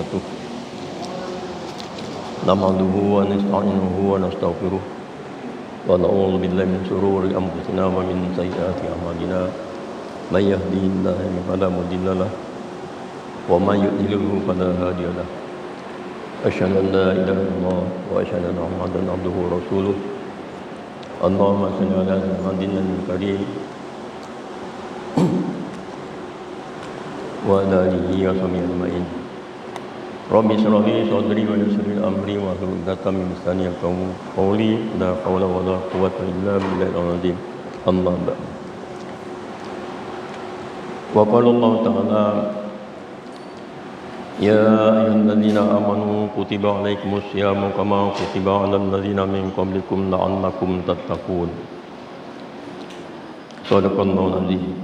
وبركاته. نحمده ونستعينه ونستغفره ونعوذ بالله من شرور أنفسنا ومن سيئات أعمالنا. من يهده الله فلا مضل له ومن يضلل فلا هادي له. أشهد أن لا إله إلا الله وأشهد أن محمدا عبده ورسوله. اللهم صل على سيدنا الكريم وعلى آله وصحبه أجمعين. رب اشرح لي صدري ويسر لي أمري واحلل عقدة من لساني يفقهوا قولي. لا حول ولا قوة إلا بالله العظيم. أما بعد. وقال الله تعالى: يا أيها الذين آمنوا كتب عليكم الصيام كما كتب على الذين من قبلكم لعلكم تتقون. صدق الله العظيم.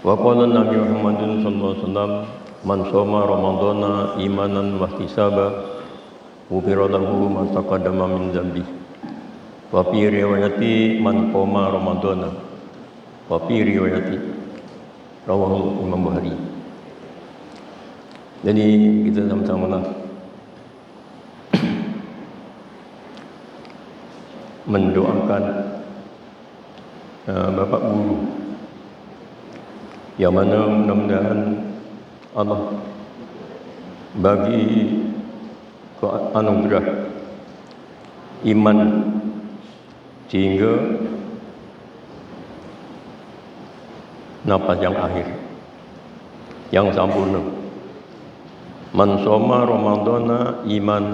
وقال النبي محمد صلى الله عليه وسلم: من صام رمضان إيمانا واحتسابا غفر له ما تقدم من ذنبه. وفي رواية من قام رمضان. وفي رواية rawahu Imam Bukhari. Jadi kita sama-sama mendoakan Bapak Guru yang mana mudah-mudahan Allah bagi anugerah iman sehingga nafas yang akhir yang sempurna. Man soma Ramadana iman.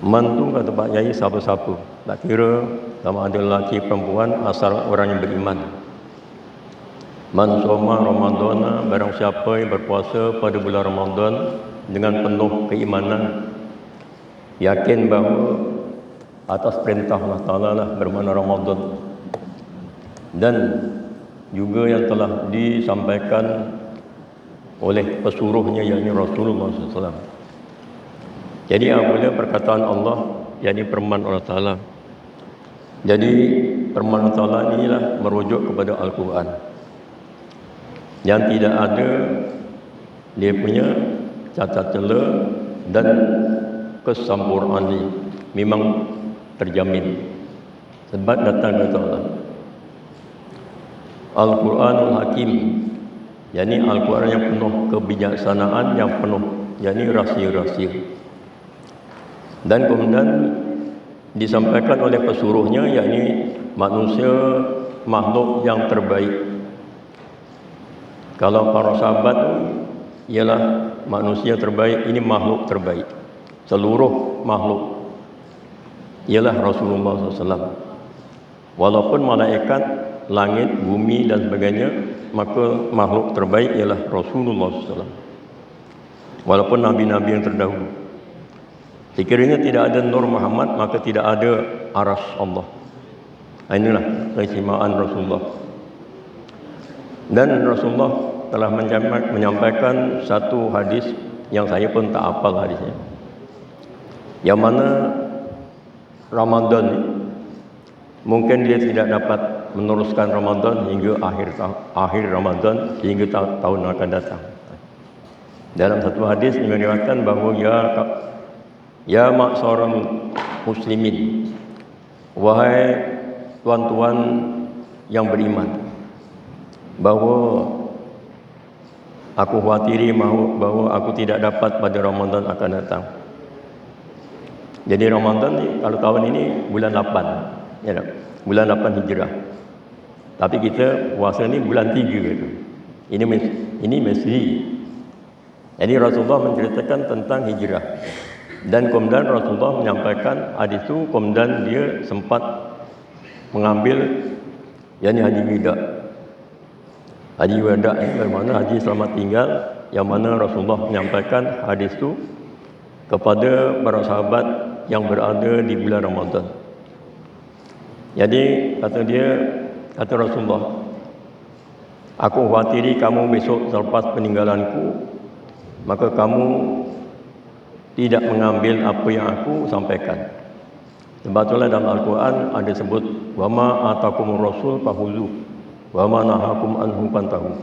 Man tu kata Pak Yai siapa-siapa, tak kira sama ada lelaki perempuan asal orang yang beriman. Man soma Ramadana, barang siapa yang berpuasa pada bulan Ramadan dengan penuh keimanan, yakin bahawa atas perintah Allah Ta'ala lah bermakna Ramadan, dan juga yang telah disampaikan oleh pesuruhnya yakni Rasulullah SAW. Jadi apabila perkataan Allah yakni firman Allah Ta'ala, jadi firman Allah Ta'ala inilah merujuk kepada Al-Quran yang tidak ada dia punya cacat celah dan kesempurnaan ini memang terjamin sebab datang dari Allah. Al-Quranul Hakim, yakni Al-Quran yang penuh kebijaksanaan, yang penuh yakni rahsia-rahsia. Dan kemudian disampaikan oleh pesuruhnya yakni manusia makhluk yang terbaik. Kalau para sahabat ialah manusia terbaik, ini makhluk terbaik. Seluruh makhluk ialah Rasulullah SAW. Walaupun malaikat, langit, bumi dan sebagainya, maka makhluk terbaik ialah Rasulullah SAW. Walaupun nabi-nabi yang terdahulu. Sekiranya tidak ada Nur Muhammad, maka tidak ada Arsy Allah. Inilah keistimewaan Rasulullah. Dan Rasulullah telah menyampaikan satu hadis yang saya pun tak hafal hadisnya, yang mana Ramadan mungkin dia tidak dapat meneruskan Ramadan hingga akhir Ramadan, hingga tahun akan datang. Dalam satu hadis diriwayatkan bahawa ya ma'syarul muslimin, wahai tuan-tuan yang beriman, bahawa aku khawatiri bahawa aku tidak dapat pada Ramadan akan datang. Jadi Ramadan ni kalau tahun ini bulan 8, ya tak? Bulan 8 Hijrah. Tapi kita puasa ni bulan 3 itu. Ini Masihi. Jadi Rasulullah menceritakan tentang hijrah. Dan kemudian Rasulullah menyampaikan hadis itu, kemudian dia sempat mengambil yakni haji wida. Haji wida ini bermakna haji selamat tinggal, yang mana Rasulullah menyampaikan hadis itu kepada para sahabat yang berada di bulan Ramadan. Jadi kata Rasulullah, aku khawatiri kamu besok selepas peninggalanku, maka kamu tidak mengambil apa yang aku sampaikan. Sebab itulah dalam Al-Quran ada sebut, wa ma atakumur rasul fahuzu wa ma nahakum anhu fantahu.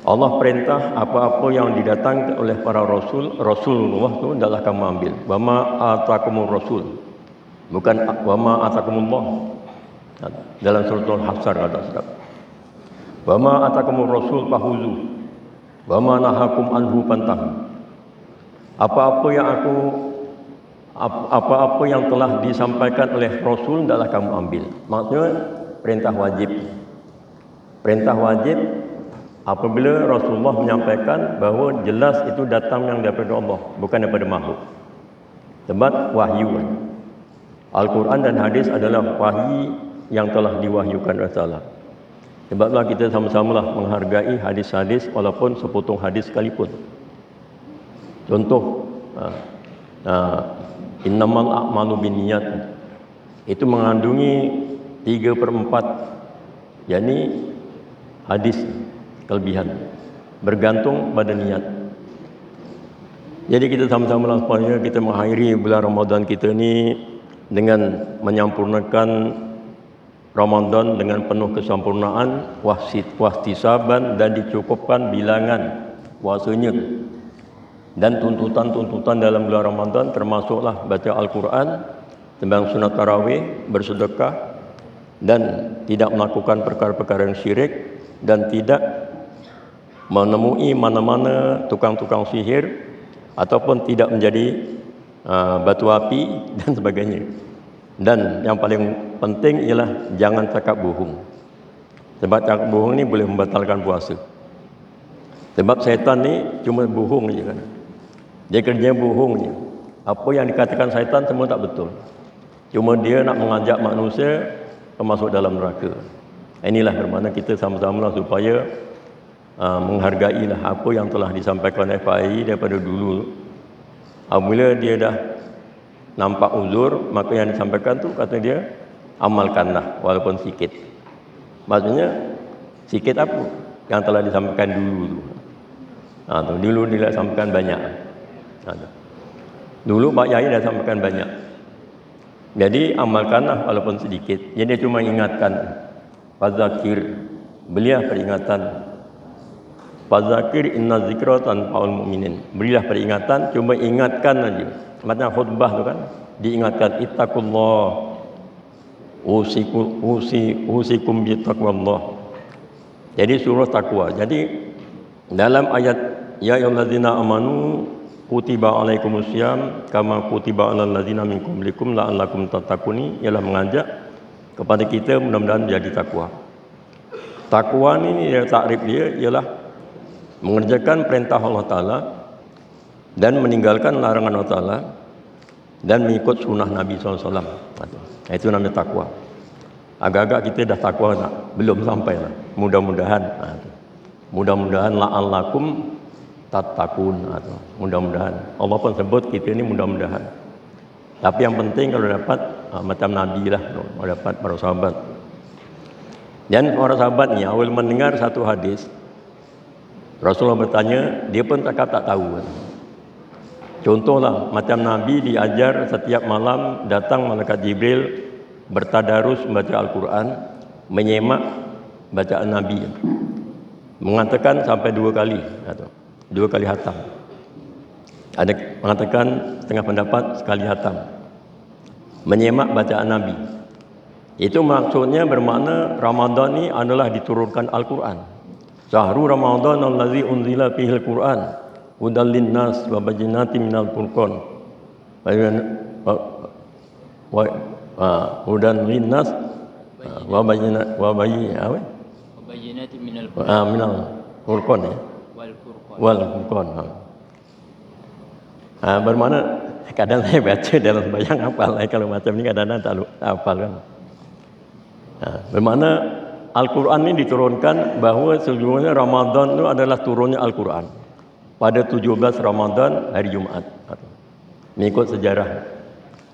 Allah perintah apa-apa yang didatangkan oleh para Rasulullah tu adalah kamu ambil. Wama atakumur rasul. Bukan wama atakumullah. Dalam surah Al-Hasr ada sedap. Wama atakumur rasul fahuzu. Wama nahakum anhu pantahu. Apa-apa yang telah disampaikan oleh Rasul adalah kamu ambil. Maksudnya perintah wajib. Perintah wajib apabila Rasulullah menyampaikan bahawa jelas itu datang yang daripada Allah, bukan daripada makhluk. Sebab wahyu. Al-Quran dan hadis adalah wahyu yang telah diwahyukan oleh Allah. Sebablah kita sama-samalah menghargai hadis-hadis walaupun sepotong hadis sekalipun. Contoh, innamal a'malu binniyat itu mengandungi 3/4, yakni hadis kelebihan bergantung pada niat. Jadi kita sama-sama lah supaya kita mengakhiri bulan Ramadan kita ni dengan menyempurnakan Ramadan dengan penuh kesempurnaan, wahtisaban dan dicukupkan bilangan puasanya. Dan tuntutan-tuntutan dalam bulan Ramadan termasuklah baca Al-Quran, sembahyang sunat tarawih, bersedekah dan tidak melakukan perkara-perkara yang syirik dan tidak menemui mana-mana tukang-tukang sihir ataupun tidak menjadi batu api dan sebagainya. Dan yang paling penting ialah jangan cakap bohong. Sebab cakap bohong ni boleh membatalkan puasa. Sebab syaitan ni cuma bohong je kan. Dia kerja bohong je. Apa yang dikatakan syaitan semua tak betul. Cuma dia nak mengajak manusia masuk dalam neraka. Inilah bermakna kita sama-sama lah supaya menghargailah apa yang telah disampaikan oleh FAI daripada dulu. Apabila dia dah nampak uzur, maka yang disampaikan tu kata dia amalkanlah walaupun sikit. Maksudnya sikit apa yang telah disampaikan dulu tu. Dulu dia sampaikan banyak. Dulu Pak Yai dah sampaikan banyak. Jadi amalkanlah walaupun sedikit. Jadi dia cuma ingatkan. Fazakir, belilah peringatan. Fazakir inna zikra tanfa'ul mu'minin. Berilah peringatan, cuma ingatkan aja. Macam khutbah tu kan, diingatkan ittaqullah. Usikum bitaqwallah. Jadi surah takwa. Jadi dalam ayat ya ayyuhallazina amanu kutiba alaikumusiyam kama kutiba alal ladzina min qablikum la'allakum tattaqun, ialah mengajak kepada kita mudah-mudahan menjadi takwa. Takwa ni takrif dia ialah mengerjakan perintah Allah Ta'ala dan meninggalkan larangan Allah Ta'ala dan mengikut sunnah Nabi SAW. Itu namanya takwa. Agak-agak kita dah takwa tak? Belum sampai lah. Mudah-mudahan. Mudah-mudahan la'allakum tattaqun. Mudah-mudahan. Allah pun sebut kita ni mudah-mudahan. Tapi yang penting kalau dapat macam Nabi lah, kalau dapat para sahabat. Dan para sahabat ni awal mendengar satu hadis, Rasulullah bertanya, dia pun cakap tak tahu. Contohlah macam Nabi diajar setiap malam datang malaikat Jibril bertadarus membaca Al-Quran, menyemak bacaan Nabi, mengatakan sampai 2 kali, 2 kali hatam. Ada mengatakan setengah pendapat sekali hatam, menyemak bacaan Nabi. Itu maksudnya bermakna Ramadan ni adalah diturunkan Al-Quran. Syahrul Ramadan allazi unzila fihi al-Quran hudal linnas wa bayyinatin minal furqan. Hudan linnas wa bayyinatin minal furqan ya. Wal furqan. Bermakna kadang saya baca dalam sembahyang hafal, kalau macam ni kadang-kadang tak hafal kan. Bermakna Al-Quran ini diturunkan bahawa sesungguhnya Ramadan itu adalah turunnya Al-Quran pada 17 Ramadan hari Jumaat. Mengikut sejarah.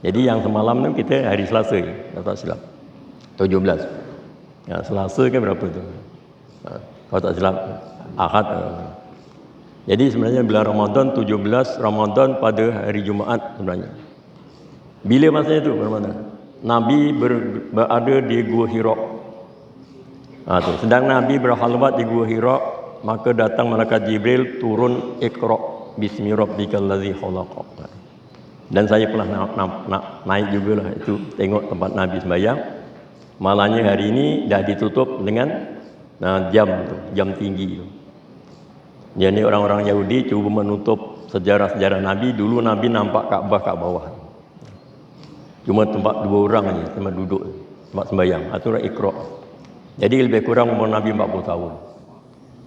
Jadi yang semalam tu kita hari Selasa, tak silap. 17. Ya, Selasa ke berapa tu? Kalau tak silap Ahad. Jadi sebenarnya bulan Ramadan 17 Ramadan pada hari Jumaat sebenarnya. Bila masa itu bermakna? Nabi berada di Gua Hira. Sedang Nabi berhalwat di Gua Hira maka datang malaikat Jibril turun, Iqra bismi rabbikal ladzi khalaq. Dan saya pernah naik juga lah itu, tengok tempat Nabi sembahyang. Malahnya hari ini dah ditutup dengan jam tinggi tu. Jadi orang-orang Yahudi cuba menutup sejarah-sejarah Nabi. Dulu Nabi nampak Kaabah kat bawah. Cuma tempat 2 orang aja, tempat duduk, tempat sembahyang. Aturan Iqra. Jadi lebih kurang umur Nabi 40 tahun.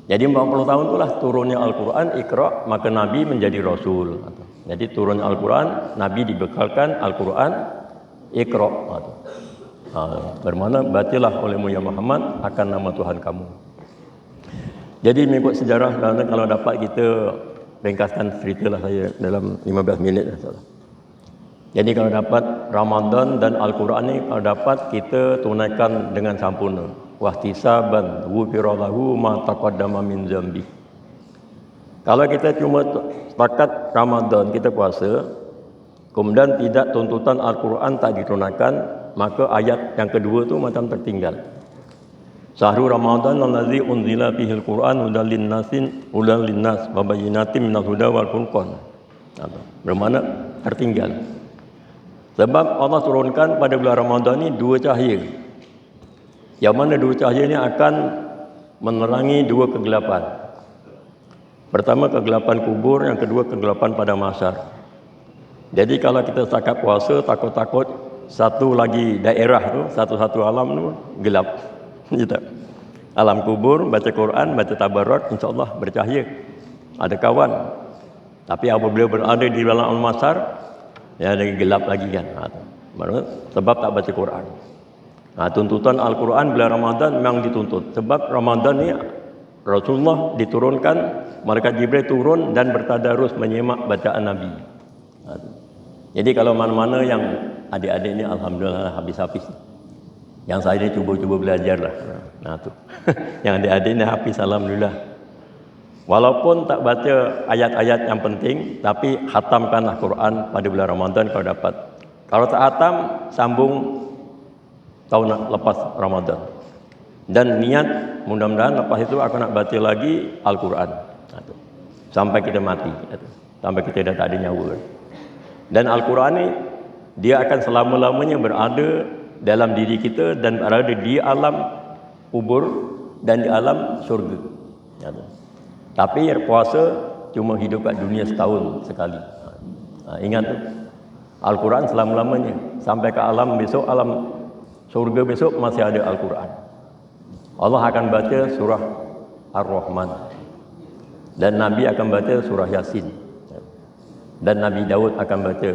Jadi 40 tahun itulah turunnya Al-Quran, Iqra, maka Nabi menjadi Rasul. Jadi turunnya Al-Quran, Nabi dibekalkan Al-Quran, Iqra. Bermakna bacalah olehmu ya Muhammad akan nama Tuhan kamu. Jadi mengikut sejarah, kalau dapat kita ringkaskan ceritalah saya dalam 15 minit. Jadi kalau dapat Ramadan dan Al-Quran ni, kalau dapat kita tunaikan dengan sempurna. Wahtisaban ghufira lahu ma taqaddama min dzambi. Kalau kita cuma setakat Ramadan kita puasa, kemudian tidak tuntutan Al-Quran tak ditunaikan, maka ayat yang kedua tu macam tertinggal. Syahrul Ramadan allazi unzila fihil Quran hudan linnas wa bayyinatin minal huda wal furqan. Bermakna tertinggal. Sebab Allah turunkan pada bulan Ramadan ni 2 cahaya. Yang mana 2 cahaya ini akan menerangi 2 kegelapan. Pertama kegelapan kubur, yang kedua kegelapan pada mahsyar. Jadi kalau kita setakat puasa, takut-takut satu lagi daerah tu, satu-satu alam tu gelap. Gitu. Alam kubur, baca Quran, baca tabarat, insya-Allah bercahaya. Ada kawan. Tapi apabila berada di dalam alam mahsyar, ya lagi gelap lagi kan. Sebab tak baca Quran. Tuntutan Al-Quran bulan Ramadan memang dituntut. Sebab Ramadan ni Rasulullah diturunkan, malaikat Jibril turun dan bertadarus menyimak bacaan Nabi. Jadi kalau mana-mana yang adik-adik ni alhamdulillah habis-habis. Yang saya ni cuba-cuba belajar lah. Tu. Yang adik-adik ni habis alhamdulillah. Walaupun tak baca ayat-ayat yang penting, tapi khatamkanlah Quran pada bulan Ramadan kalau dapat. Kalau tak khatam, sambung tahun lepas Ramadan. Dan niat mudah-mudahan lepas itu akan nak baca lagi Al-Quran. Sampai kita mati. Sampai kita dah tak ada nyawa. Dan Al-Quran ni dia akan selama-lamanya berada dalam diri kita dan berada di alam kubur dan di alam surga. Tapi puasa cuma hidup kat dunia setahun sekali. Ingat tu. Al-Quran selama-lamanya. Sampai ke alam besok, alam surga besok masih ada Al-Quran. Allah akan baca surah Ar-Rahman. Dan Nabi akan baca surah Yasin. Dan Nabi Daud akan baca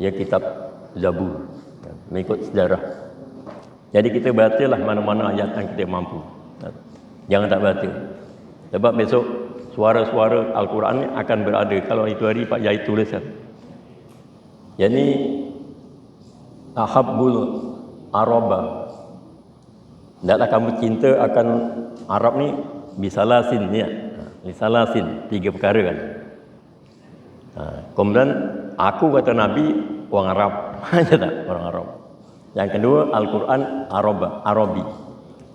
kitab Zabur. Mengikut sejarah. Jadi kita bacalah mana-mana ayat yang kita mampu. Jangan tak baca. Sebab besok suara-suara Al-Quran ni akan berada. Kalau itu hari Pak Yai tuliskan. Jadi ahabbul Araba. Tidaklah kamu cinta akan Arab ni bisalasin ya. Bisalasin 3 perkara kan. Kemudian aku kata Nabi orang Arab. Aja tak orang Arab. Yang kedua Al-Quran Arabi.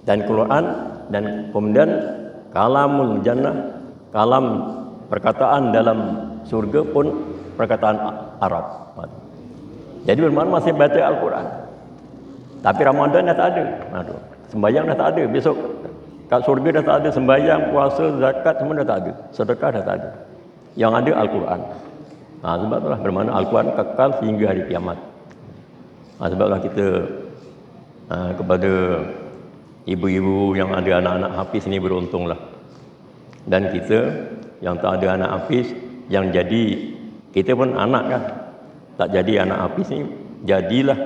Dan Quran dan kemudian kalamul jannah, kalam perkataan dalam surga pun perkataan Arab. Jadi bermakna masih baca Al-Quran. Tapi Ramadan dah tak ada. Sembahyang dah tak ada. Besok kat surga dah tak ada sembahyang, puasa, zakat semua dah tak ada. Sedekah dah tak ada. Yang ada Al-Quran. Sebab itulah bermakna Al-Quran kekal sehingga hari kiamat. Sebablah kita kepada ibu-ibu yang ada anak-anak hafiz ni beruntunglah. Dan kita yang tak ada anak hafiz, yang jadi kita pun anak kan. Tak jadi anak hafiz ni, jadilah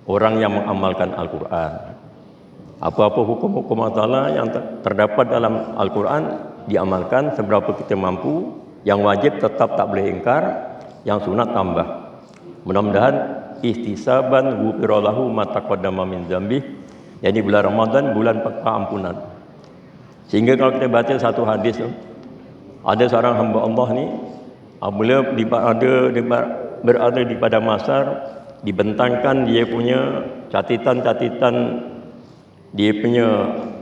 orang yang mengamalkan Al-Quran. Apa-apa hukum-hukum Allah yang terdapat dalam Al-Quran diamalkan seberapa kita mampu. Yang wajib tetap tak boleh ingkar, yang sunat tambah. Mudah-mudahan ihtisaban ghufira lahu ma taqaddama min dzambi. Jadi bulan Ramadan bulan pengampunan. Sehingga kalau kita baca satu hadis tu, ada seorang hamba Allah ni apabila berada di pada mahsyar, dibentangkan dia punya catatan dia punya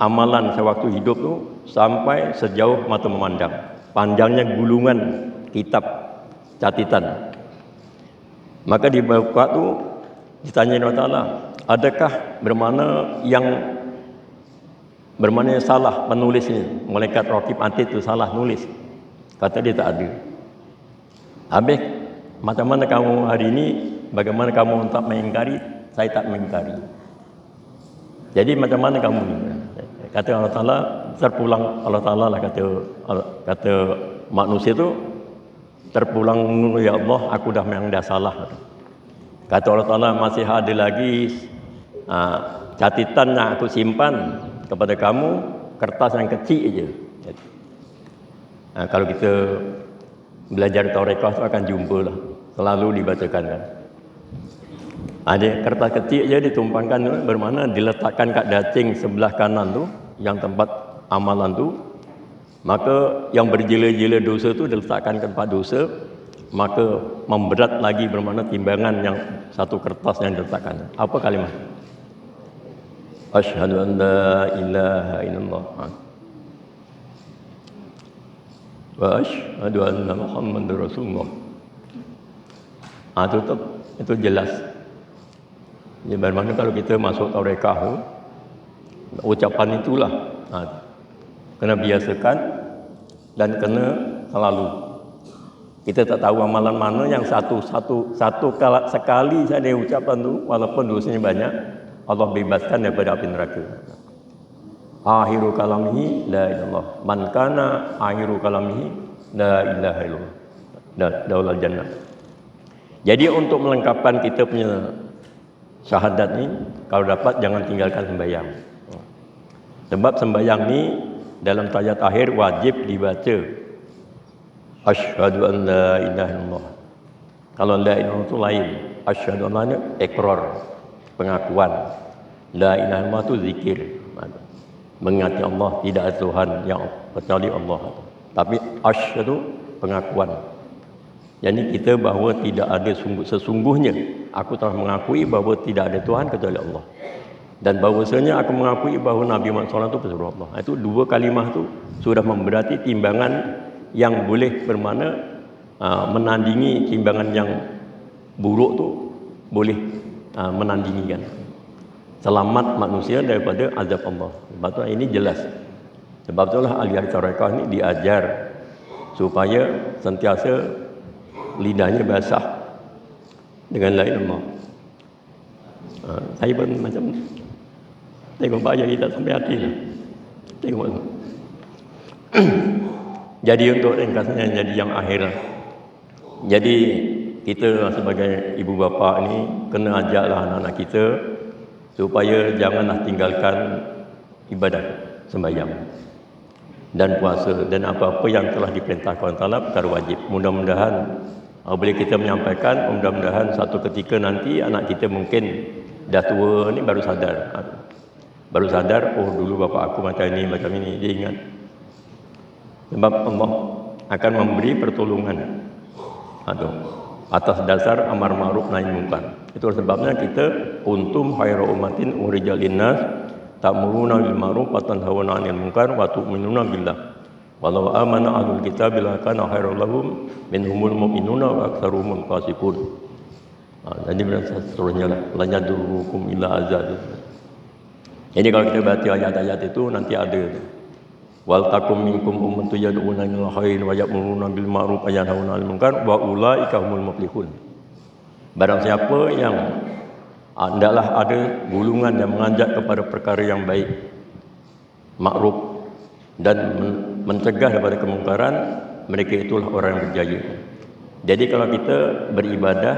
amalan sewaktu hidup tu sampai sejauh mata memandang. Panjangnya gulungan kitab catatan. Maka dibuka tu ditanya Allah Ta'ala, adakah bermakna yang salah penulis ini? Malaikat Raqib Atid itu salah nulis. Kata dia tak ada. Habis macam mana kamu hari ini, bagaimana kamu tak mengingkari? Saya tak mengingkari. Jadi macam mana kamu ni? Kata Allah Ta'ala, terpulang Allah Ta'ala lah kata manusia tu, terpulang, ya Allah, aku memang dah salah. Kata Allah Ta'ala, masih ada lagi catatan yang aku simpan kepada kamu, kertas yang kecil je. Kalau kita belajar Tarekah tu akan jumpa lah, selalu dibacakan kan. Ada kertas kecil je ditumpangkan tu, bermakna diletakkan kat dacing sebelah kanan tu, yang tempat amalan tu. Maka yang berjela-jela dosa tu diletakkan ke tempat dosa, maka memberat lagi, bermakna timbangan yang satu kertas yang diletakkan. Apa kalimah? Asyhadu an la ilaha illallah wa asyhadu anna Muhammadar Rasulullah. Itu jelas. Ya, bermakna kalau kita masuk tarekah tu, ucapan itulah kena biasakan dan kena selalu. Kita tak tahu amalan mana yang sekali saja ucapan tu, walaupun dosanya banyak, Allah bebaskan daripada api neraka. Akhiru kalamihi la ilallah. Man kana akhiru kalamihi la ilaha illallah. Daulal jannah. Jadi untuk melengkapkan kita punya syahadat ni, kalau dapat jangan tinggalkan sembahyang. Sebab sembahyang ni dalam tahiyat akhir wajib dibaca asyhadu an la ilaha illallah. Kalau la ilaha illallah itu lain. Asyhadu an la ilaha ikrar, pengakuan. La ilaha illallah itu zikir. Mengingati Allah, tidak ada Tuhan yang kecuali Allah. Tapi asyhadu pengakuan. Jadi kita bahawa tidak ada sesungguhnya aku telah mengakui bahawa tidak ada Tuhan kecuali Allah. Dan bahawasanya aku mengakui bahawa Nabi Muhammad SAW itu pesuruh Allah. Itu dua kalimah tu sudah memberati timbangan yang boleh bermakna menandingi timbangan yang buruk tu, boleh menandingikan. Selamat manusia daripada azab Allah. Sebab tu ini jelas. Sebab itulah ahli tarekah ni diajar supaya sentiasa lidahnya basah dengan la ilaha illallah. Saya pun macam tengok Pak Yai tak sampai hati lah. Tengok. Jadi untuk ringkasnya, jadi yang akhir lah. Jadi kita sebagai ibu bapa ni kena ajaklah anak-anak kita supaya janganlah tinggalkan ibadah sembahyang dan puasa dan apa-apa yang telah diperintahkan Allah perkara wajib. Mudah-mudahan boleh kita menyampaikan, mudah-mudahan satu ketika nanti anak kita mungkin dah tua ni baru sadar, oh dulu bapa aku macam ini, dia ingat. Sebab Allah akan memberi pertolongan atas dasar amar ma'ruf nahi munkar. Itu sebabnya kita kuntum khairu ummatin ukhrijat linnas ta'muruna bil ma'ruf wa tanhauna 'anil munkar wa tu'minuna billah. Walau amana ahlul kitab la kana khairul lahum minhumul mu'minuna wa aktsaruhumul fasiqun. Jadi seterusnya lah, la yadurukum illa azab. Jadi kalau kita baca ayat-ayat itu nanti ada wal takum minkum ummatun yad'una ilal khair wa ya'muruna bil ma'ruf wa yanhauna 'anil munkar wa ulaika humul muflihun. Barang siapa yang hendaklah ada gulungan yang mengajak kepada perkara yang baik, makruf dan mencegah daripada kemungkaran, mereka itulah orang yang berjaya. Jadi kalau kita beribadah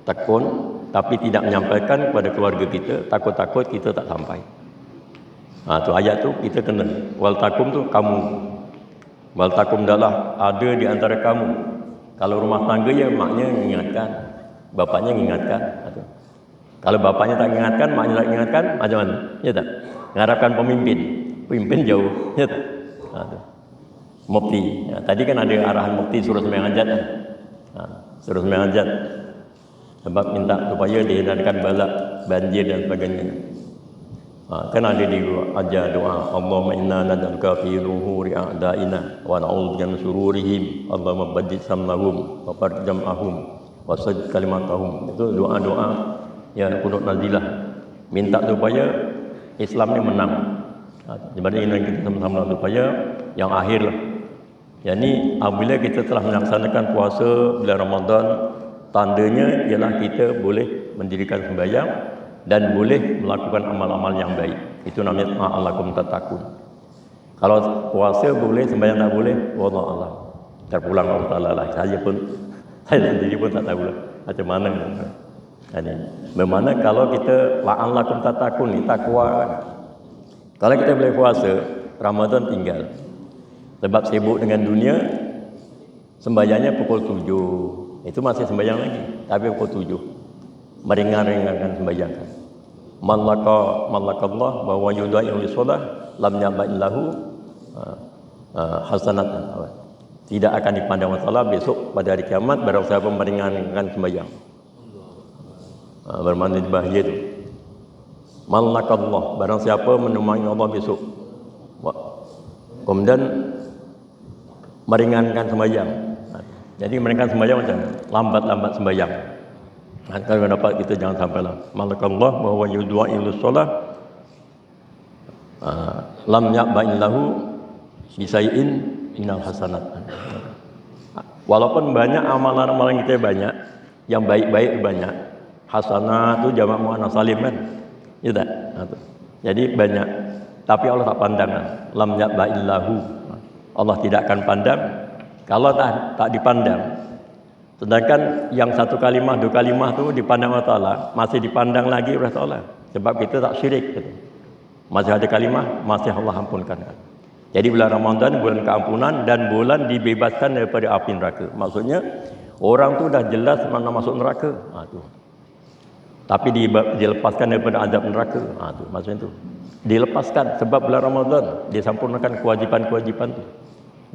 tekun tapi tidak menyampaikan kepada keluarga kita, takut-takut kita tak sampai. Tu ayat tu kita kena wal takum tu kamu. Wal takum adalah ada di antara kamu. Kalau rumah tangga ya maknya mengingatkan, bapaknya mengingatkan. Kalau bapaknya tak mengingatkan, maknya tak mengingatkan, macam mana? Ya tak? Mengharapkan pemimpin jauh. Ya tak? Mufti. Tadi kan ada arahan mufti suruh sembahyang hajat kan? Suruh sembahyang hajat. Sebab minta supaya dihindarkan balak, banjir dan sebagainya. Kan ada di ajar doa, Allahumma inna nad'uka fi nuhuri a'daina wa na'udzubika min sururihim, Allahumma baddid samlahum wa farij jam'ahum wa sajid kalimatahum. Itu doa-doa yang kunut nazilah, minta supaya Islam ini menang. Dibanding ini kita sama-sama supaya yang akhir lah. Yani apabila kita telah melaksanakan puasa bulan Ramadan, tandanya ialah kita boleh mendirikan sembahyang dan boleh melakukan amal-amal yang baik. Itu namanya ma'alakum tatakun. Kalau puasa boleh, sembahyang tak boleh, wallahu a'lam. Terpulang Allah Ta'ala lah. Saya sendiri pun tak tahu lah macam mana. Ini bagaimana kalau kita ma'alakum tatakun ni takwa kan. Kalau kita boleh puasa, Ramadan tinggal. Sebab sibuk dengan dunia, sembahyangnya pukul 7. Itu masih sembahyang lagi, tapi pukul 7. Meringan-ringankan sembahyang. Man lakallah bahwa yudai'u lisolah lam yaba'in lahu hasanatan. Tidak akan dipandang Allah besok pada hari kiamat barang siapa meringankan sembahyang. Bermakna bahaya itu. Man lakallah, barang siapa menemani Allah besok. Kemudian meringankan sembahyang. Jadi meringankan sembahyang macam lambat-lambat sembahyang. Kalau dapat kita jangan sampailah. Malakallah bahwa yudai'u shalah lam ya'ba'in lahu bisai'in innal hasanat. Walaupun banyak amalan-amalan kita banyak, yang baik-baik banyak. Hasanah itu jamak muannas salim kan? Ya tak? Jadi banyak, tapi Allah tak pandang. Lam ya'ba'in lahu. Allah tidak akan pandang kalau tak dipandang. Sedangkan yang satu kalimah, dua kalimah tu dipandang Allah Ta'ala, masih dipandang lagi oleh Allah. Sebab kita tak syirik. Gitu. Masih ada kalimah, masih Allah ampunkan. Jadi bulan Ramadan, bulan keampunan dan bulan dibebaskan daripada api neraka. Maksudnya, orang tu dah jelas mana masuk neraka. Tapi dilepaskan daripada azab neraka. Tu maksudnya tu. Dilepaskan sebab bulan Ramadan, disempurnakan kewajipan-kewajipan tu.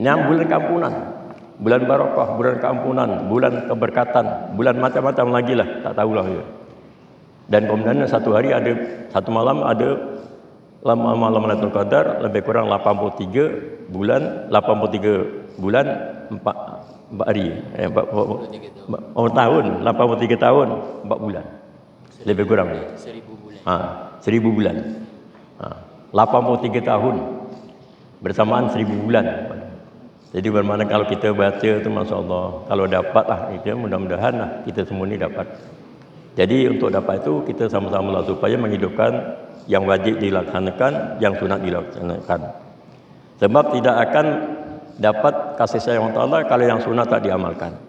Yang bulan keampunan. Bulan barakah, bulan keampunan, bulan keberkatan, bulan macam-macam lagi lah, tak tahulah ya. Dan kemudian satu hari ada, satu malam ada malam Lailatul Qadar lebih kurang 83 bulan 4 hari 4 tahun 83 tahun 4 bulan lebih kurang 1000 bulan 1000 bulan 83 tahun bersamaan 1000 bulan. Jadi bermakna kalau kita baca tu Masya Allah, kalau dapatlah itu mudah-mudahan lah kita semua ni dapat. Jadi untuk dapat itu kita sama-sama lah supaya menghidupkan yang wajib dilaksanakan, yang sunat dilaksanakan. Sebab tidak akan dapat kasih sayang Allah kalau yang sunat tak diamalkan.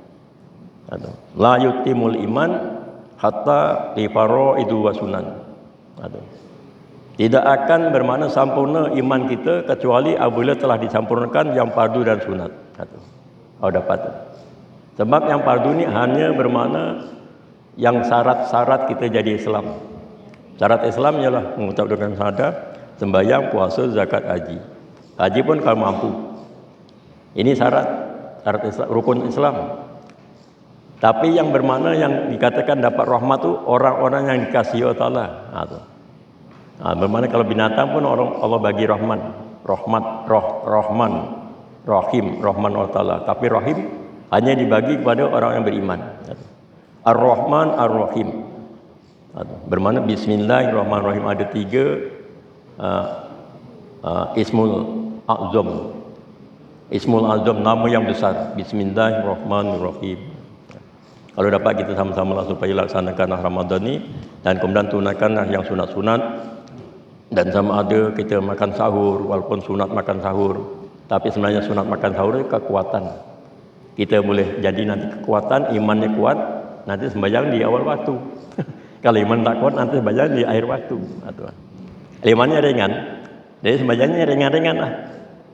La yutimul iman hatta itu wasunan. Tidak akan bermakna sempurna iman kita kecuali apabila telah disempurnakan yang fardu dan sunat. Dapat. Sebab yang fardu ni hanya bermakna yang syarat-syarat kita jadi Islam. Syarat Islam ialah mengucapkan syahadat, sembahyang, puasa, zakat, haji. Haji pun kalau mampu. Ini syarat Islam, rukun Islam. Tapi yang bermakna yang dikatakan dapat rahmat tu orang-orang yang dikasihi Allah Ta'ala. Bermakna kalau binatang pun Allah bagi rahman, rahman, rahim, rahman Allah Ta'ala. Tapi rahim hanya dibagi kepada orang yang beriman. Ar-Rahman, Ar-Rahim. Bermakna Bismillahirrahmanirrahim ada 3 Ismul Azam. Ismul Azam nama yang besar. Bismillahirrahmanirrahim. Kalau dapat kita sama-sama supaya laksanakan Ramadan ni dan kemudian tunaikanlah yang sunat-sunat. Dan sama ada kita makan sahur, walaupun sunat makan sahur, tapi sebenarnya sunat makan sahur itu kekuatan. Kita boleh jadi nanti kekuatan, imannya kuat, nanti sembahyang di awal waktu. Kalau iman tak kuat, nanti sembahyang di akhir waktu. Imannya ringan, jadi sembahyangnya ringan-ringan lah.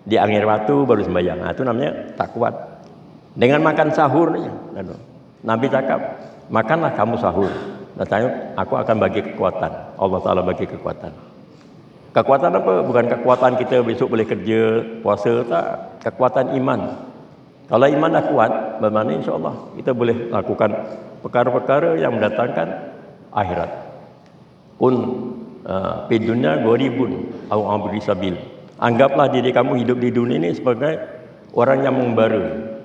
Di akhir waktu baru sembahyang. Itu namanya tak kuat. Dengan makan sahur, Nabi cakap, makanlah kamu sahur. Dan aku akan bagi kekuatan. Allah Ta'ala bagi kekuatan. Kekuatan apa? Bukan kekuatan kita besok boleh kerja, puasa, tak. Kekuatan iman. Kalau iman dah kuat, bermakna insya-Allah kita boleh lakukan perkara-perkara yang mendatangkan akhirat. Kun fi dunya gharibun au abri sabil. Anggaplah diri kamu hidup di dunia ini sebagai orang yang mengembara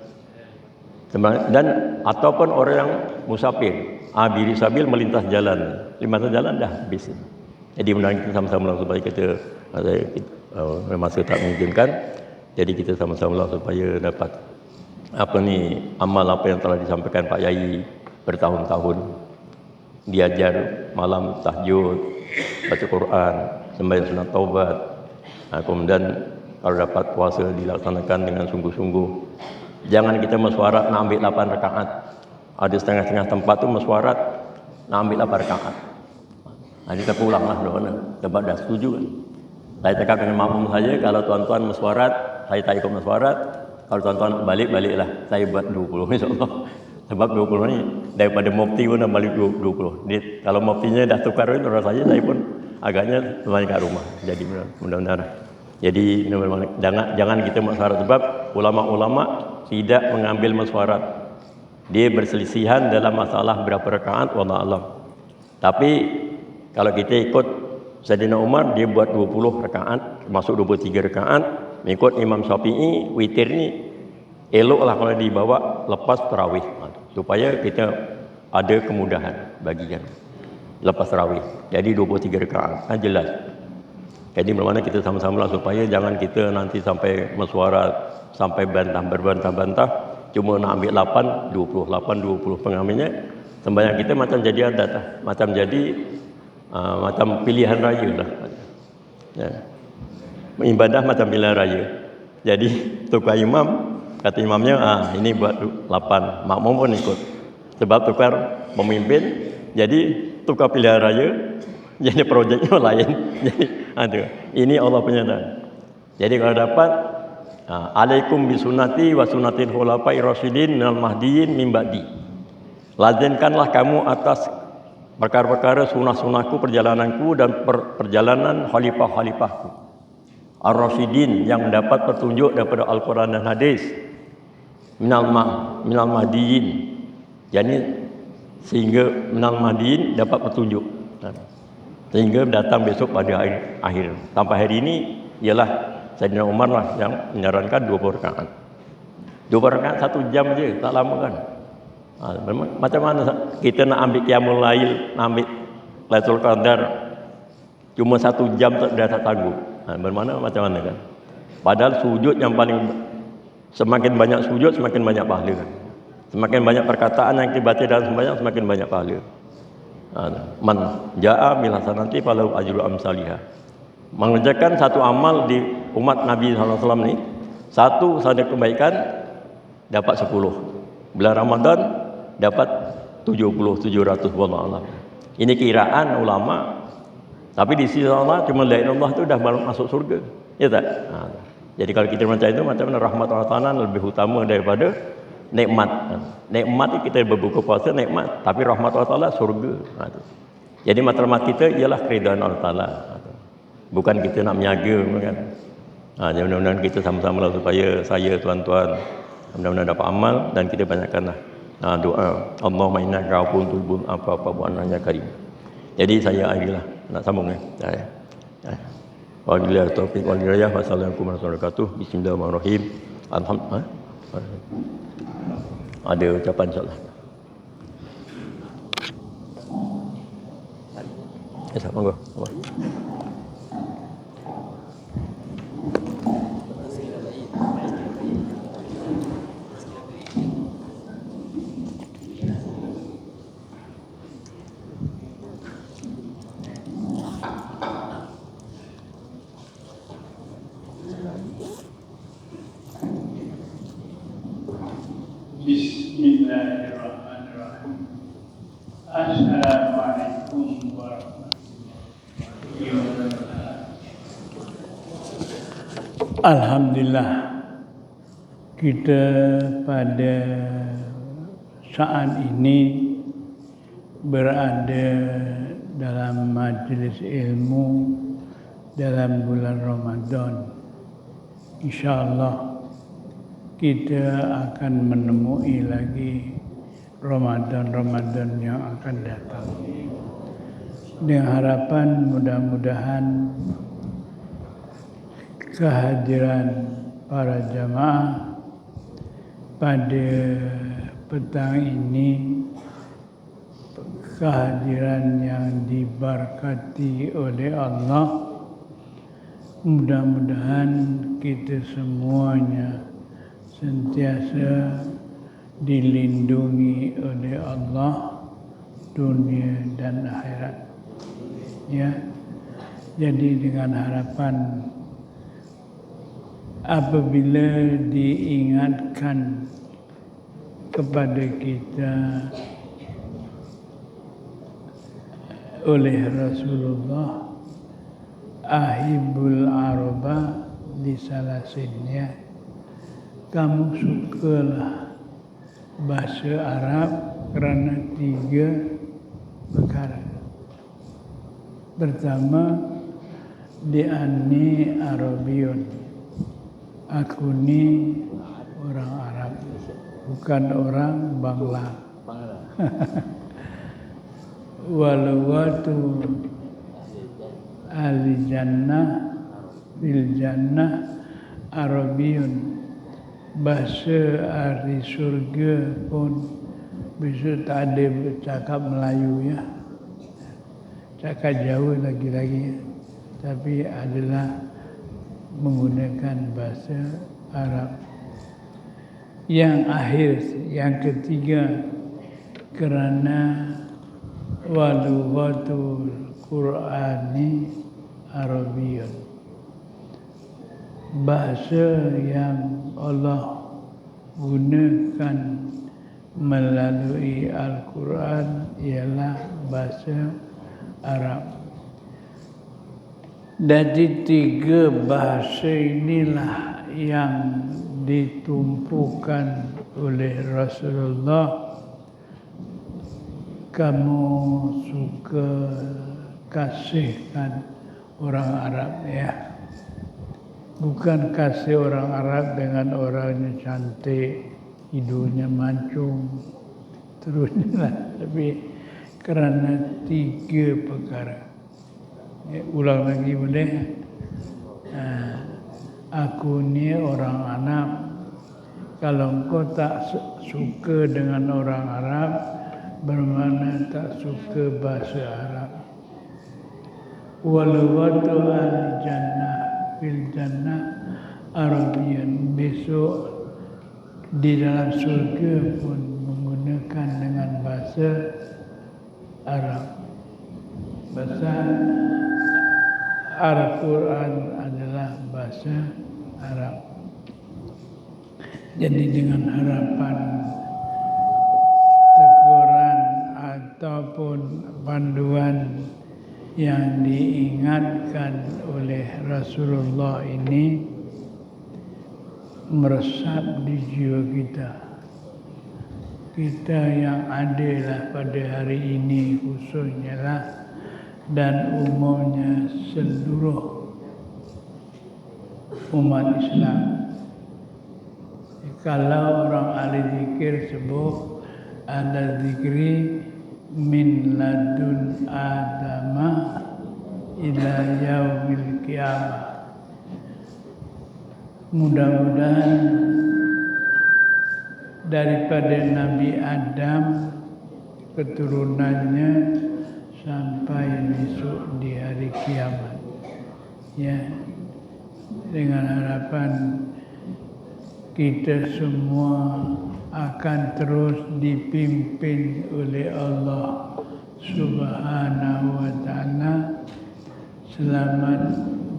dan ataupun orang yang musafir, abiri sabil, melintas jalan dah habis. Jadi mudah-mudahan kita sama-sama supaya kita masa tak memungkinkan, jadi kita sama-sama supaya dapat amal apa yang telah disampaikan Pak Yai bertahun-tahun, diajar malam tahajud, baca Quran, sembahyang sunat taubat, kemudian kalau dapat puasa dilaksanakan dengan sungguh-sungguh. Jangan kita mesyuarat nak ambil 8 rakaat. Ada setengah-setengah tempat tu mesyuarat nak ambil 8 rakaat. Jadi kita pulanglah mana, sebab dah setuju kan. Saya cakap dengan makmum saya, kalau tuan-tuan mesyuarat, saya tak ikut mesyuarat. Kalau tuan-tuan baliklah. Saya buat 20 insya-Allah. Sebab 20 ni daripada mufti pun dah balik 20. Jadi kalau muftinya dah tukar orang saya pun agaknya sembang kat rumah. Jadi mudah-mudahan. Jadi jangan kita mesyuarat, sebab ulama-ulama tidak mengambil mesyuarat. Dia berselisihan dalam masalah berapa rakaat wallahu alam. Tapi kalau kita ikut Sayyidina Umar, dia buat 20 rakaat, termasuk 23 rakaat. Mengikut Imam Syafi'i, witir ni eloklah kalau dibawa lepas tarawih, supaya kita ada kemudahan bagi kan lepas tarawih. Jadi 23 rakaat kan jelas. Jadi bermakna kita sama-sama lah supaya jangan kita nanti sampai mesyuarat, sampai berbantah-bantah, cuma nak ambil 8, 20 pengambilnya. Sembahyang kita macam jadi adat lah, macam jadi macam pilihan raya lah. Ya. Ibadah macam pilihan raya. Jadi tukar imam, kata imamnya, ini buat 8, makmum pun ikut. Sebab tukar pemimpin, jadi tukar pilihan raya, jadi projeknya lain. Jadi ini Allah punya dah. Jadi kalau dapat alaikum bisunati wa sunatil khulafai rasyidin minal mahdiyin min ba'di. Lazimkanlah kamu atas perkara-perkara sunah-sunahku, perjalananku dan perjalanan khalifah-khalifahku ar-rasyidin yang mendapat petunjuk daripada Al-Quran dan hadis, minal mahdiyin. Jadi sehingga minal mahdiyin dapat petunjuk, sehingga datang besok pada akhir. Sampai hari ini ialah Sayyidina Umar lah yang menyarankan 20 rakaat. 20 rakaat 1 jam je, tak lama kan. Macam mana kita nak ambil qiyamul lail, nak ambil Lailatul Qadar, cuma 1 jam dah tak sanggup. Bermakna macam mana kan. Padahal sujud yang paling, semakin banyak sujud semakin banyak pahala kan. Semakin banyak perkataan yang kita baca dalam sembahyang semakin banyak pahala. Man jaa bil hasanati falahu ajru amsalihah. Mengerjakan satu amal di umat Nabi SAW ni, satu saja kebaikan dapat 10. Bulan Ramadan dapat 70, 700 wallahu alam. Ini kiraan ulama. Tapi di sisi Allah cuma la ilaha illallah tu dah masuk surga. Ya tak? Jadi kalau kita macam itu, macam mana rahmat Allah Ta'ala lebih utama daripada nikmat. Nikmat itu kita berbuka puasa nikmat, tapi rahmat Allah Ta'ala surga. Jadi matlamat kita ialah keridaan Allah Ta'ala. Bukan kita nak menyaga kan. Jadi mudah-mudahan kita sama-sama lah supaya saya, tuan-tuan, mudah-mudahan dapat amal dan kita banyakkanlah doa. Allahumma innaka afuwwun tuhibbul afwa fa'fu anna ya karim. Jadi saya akhirlah nak sambung Wabillahi taufiq wal hidayah. Wassalamualaikum warahmatullahi wabarakatuh. Bismillahirrahmanirrahim. Alhamdulillah. Ada ucapan insya-Allah. Ya, monggo. Bismillahirrahmanirrahim. Assalamualaikum warahmatullahi wabarakatuh. Alhamdulillah, kita pada saat ini berada dalam majlis ilmu dalam bulan Ramadan. InsyaAllah kita akan menemui lagi Ramadan yang akan datang. dengan harapan mudah-mudahan kehadiran para jamaah pada petang ini kehadiran yang diberkati oleh Allah. Mudah-mudahan kita semuanya sentiasa dilindungi oleh Allah dunia dan akhirat. Ya. Jadi dengan harapan apabila diingatkan kepada kita oleh Rasulullah ahibul araba lisalasinnya, kamu sukalah bahasa Arab kerana 3 perkara. Pertama, li'anni Arabiyun, aku ni orang Arab, bukan orang Bangla. Walawatu ahli jannah fil jannah Arabiyun, bahasa ahli surga pun bisa tak ada cakap Melayu, ya, cakap Jawa lagi-lagi, tapi adalah menggunakan bahasa Arab. Yang akhir, yang ketiga, kerana walughatul Qur'ani Arabiyun, bahasa yang Allah gunakan melalui Al-Quran ialah bahasa Arab. Dari 3 bahasa inilah yang ditumpukan oleh Rasulullah. Kamu suka kasihkan orang Arab, ya. Bukan kasih orang Arab dengan orangnya cantik, hidungnya mancung, terusnya lah. Tapi kerana 3 perkara. Ulang lagi boleh? Aku ni orang Arab. Kalau engkau tak suka dengan orang Arab, bermakna tak suka bahasa Arab. Walawatu al-jannah fil jannah Arabian, besok di dalam surga pun menggunakan dengan bahasa Arab. Bahasa Al-Quran adalah bahasa Arab. Jadi dengan harapan teguran ataupun panduan yang diingatkan oleh Rasulullah ini meresap di jiwa kita. Kita yang adalah pada hari ini khususnya lah, dan umumnya seluruh umat Islam. Kalau orang ahli zikir sebut ada zikri min ladun adama ila yaumil qiyamah. Mudah-mudahan daripada Nabi Adam keturunannya sampai besok di hari kiamat, ya, dengan harapan kita semua akan terus dipimpin oleh Allah Subhanahu wa ta'ala, selamat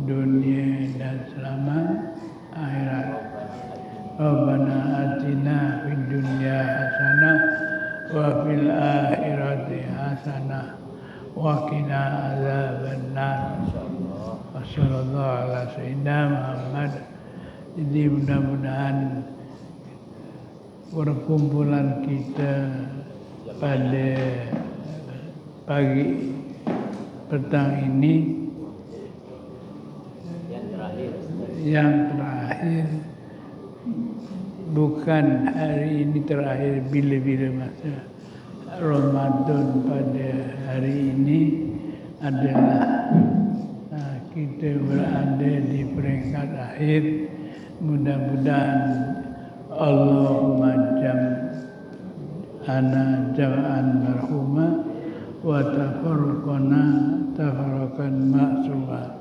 dunia dan selamat akhirat. Rabbana atina fid dunya hasanah wa fil akhirati hasanah wa qina adzabannar. Wassallallahu ala sayyidina Muhammad. Jadi mudah-mudahan perkumpulan kita pada pagi petang ini yang terakhir, bukan hari ini terakhir, bila-bila masa Ramadan pada hari ini adalah kita berada di peringkat akhir. Mudah-mudahan Allahumma jam'ana jam'an marhuma wa tafarraqana tafarraqan ma'suma.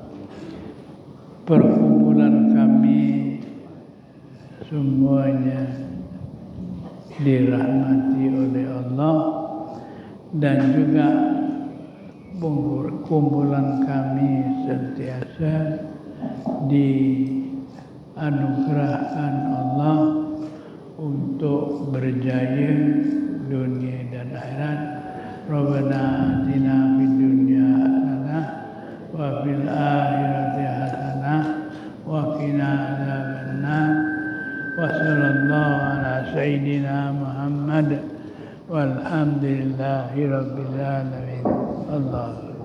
Perkumpulan kami semuanya dirahmati oleh Allah, dan juga kumpulan kami sentiasa dianugerahkan Allah untuk berjaya dunia dan akhirat. Rabbana atina fid dunya hasanah wa fil akhirati hasanah wa qina adzabannar. Wa sallallahu ala sayyidina Muhammad walhamdulillahi rabbil alamin. Allah.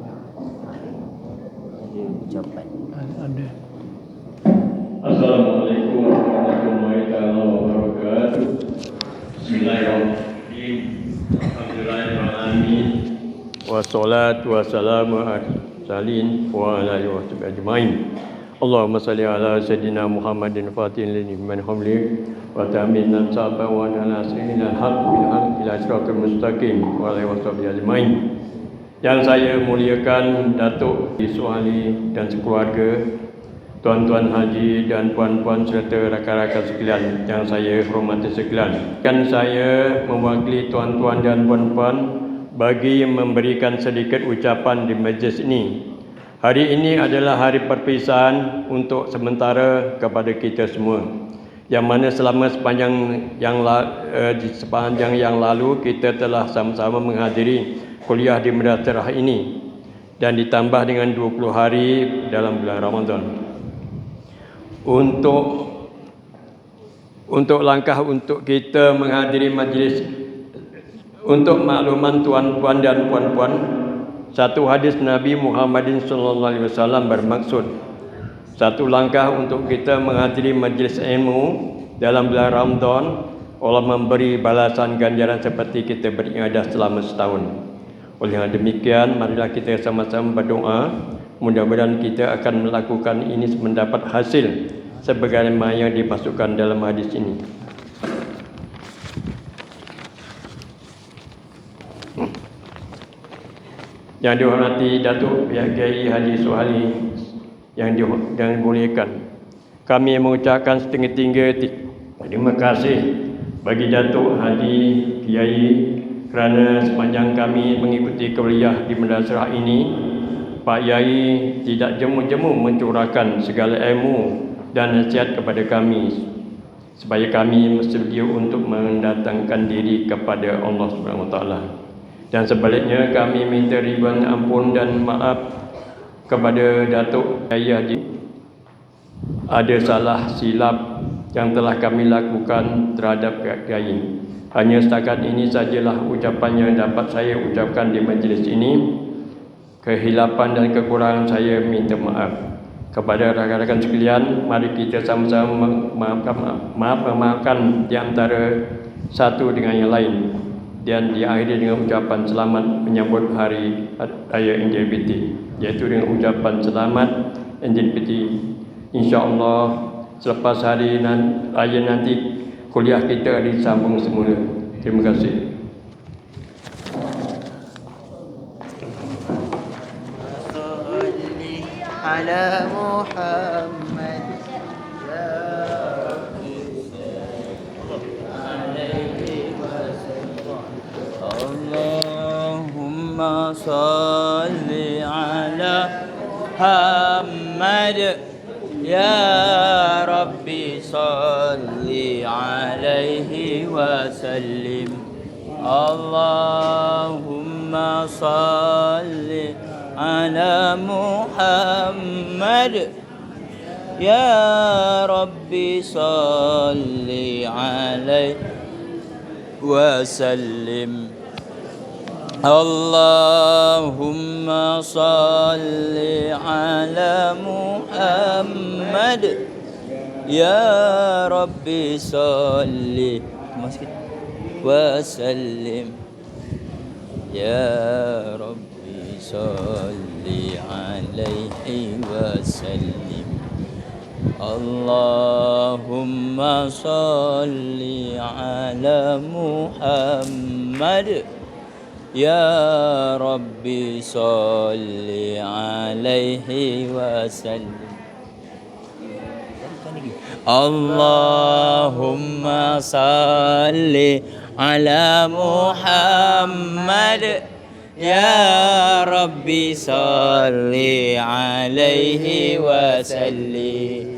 Ucapan. Ada. Assalamualaikum warahmatullahi wabarakatuh. Bismillahirrahmanirrahim. Alhamdulillahirrahmanirrahim. Wassalatu wassalamu ala salin wa ala alihi wa sahbihi ajmain. Allahumma salli ala sayyidina Muhammadin fatin liman hamli wa ta'min dan sahabat wa ala sayyidina al-haq bil haq ila siratal mustaqim wa ala alihi wa sahbihi ajmain. Yang saya muliakan Datuk Iswali dan sekeluarga, tuan-tuan haji dan puan-puan serta rakan-rakan sekalian yang saya hormati sekalian. Kan saya mewakili tuan-tuan dan puan-puan bagi memberikan sedikit ucapan di majlis ini. Hari ini adalah hari perpisahan untuk sementara kepada kita semua. Yang mana selama sepanjang yang lalu kita telah sama-sama menghadiri kuliah di Madrasah ini, dan ditambah dengan 20 hari dalam bulan Ramadan. Untuk langkah untuk kita menghadiri majlis, untuk makluman tuan-tuan dan puan-puan, satu hadis Nabi Muhammadin sallallahu alaihi wasallam bermaksud, satu langkah untuk kita menghadiri majlis ilmu dalam bulan Ramadan, Allah memberi balasan ganjaran seperti kita beribadah selama setahun. Oleh demikian, marilah kita sama-sama berdoa, mudah-mudahan kita akan melakukan ini mendapat hasil sebagaimana yang dimasukkan dalam hadis ini. Yang dihormati Datuk Kiai Haji Suhali yang dimuliakan, kami mengucapkan setinggi-tinggi terima kasih bagi Datuk Haji Kiai kerana sepanjang kami mengikuti kuliah di madrasah ini, Pak Yai tidak jemu-jemu mencurahkan segala ilmu dan nasihat kepada kami supaya kami bersedia untuk mendatangkan diri kepada Allah Subhanahu Wa Taala. Dan sebaliknya kami minta ribuan ampun dan maaf kepada Datuk Kiai Haji. Ada salah silap yang telah kami lakukan terhadap Kiai. Hanya setakat ini sajalah ucapan yang dapat saya ucapkan di majlis ini. Kehilapan dan kekurangan saya minta maaf. Kepada rakan-rakan sekalian, mari kita sama-sama memaafkan di antara satu dengan yang lain, dan diakhiri dengan ucapan selamat menyambut hari raya LGBT, iaitu dengan ucapan selamat LGBT. InsyaAllah selepas hari raya nanti kuliah kita disambung semula. Terima kasih. Ala Muhammad ya alaihi wasallam. Allahumma salli ala Muhammad ya Rabbi salli alaihi wasallim. Allahumma salli ala Muhammad ya Rabbi salli alaihi wasallim. Allahumma salli ala Muhammad ya Rabbi salli wasallim. Ya Rabbi صل عليه وسلم اللهم صل على محمد يا ربي صل عليه وسلم اللهم صل على محمد يا ربي صل عليه وسلم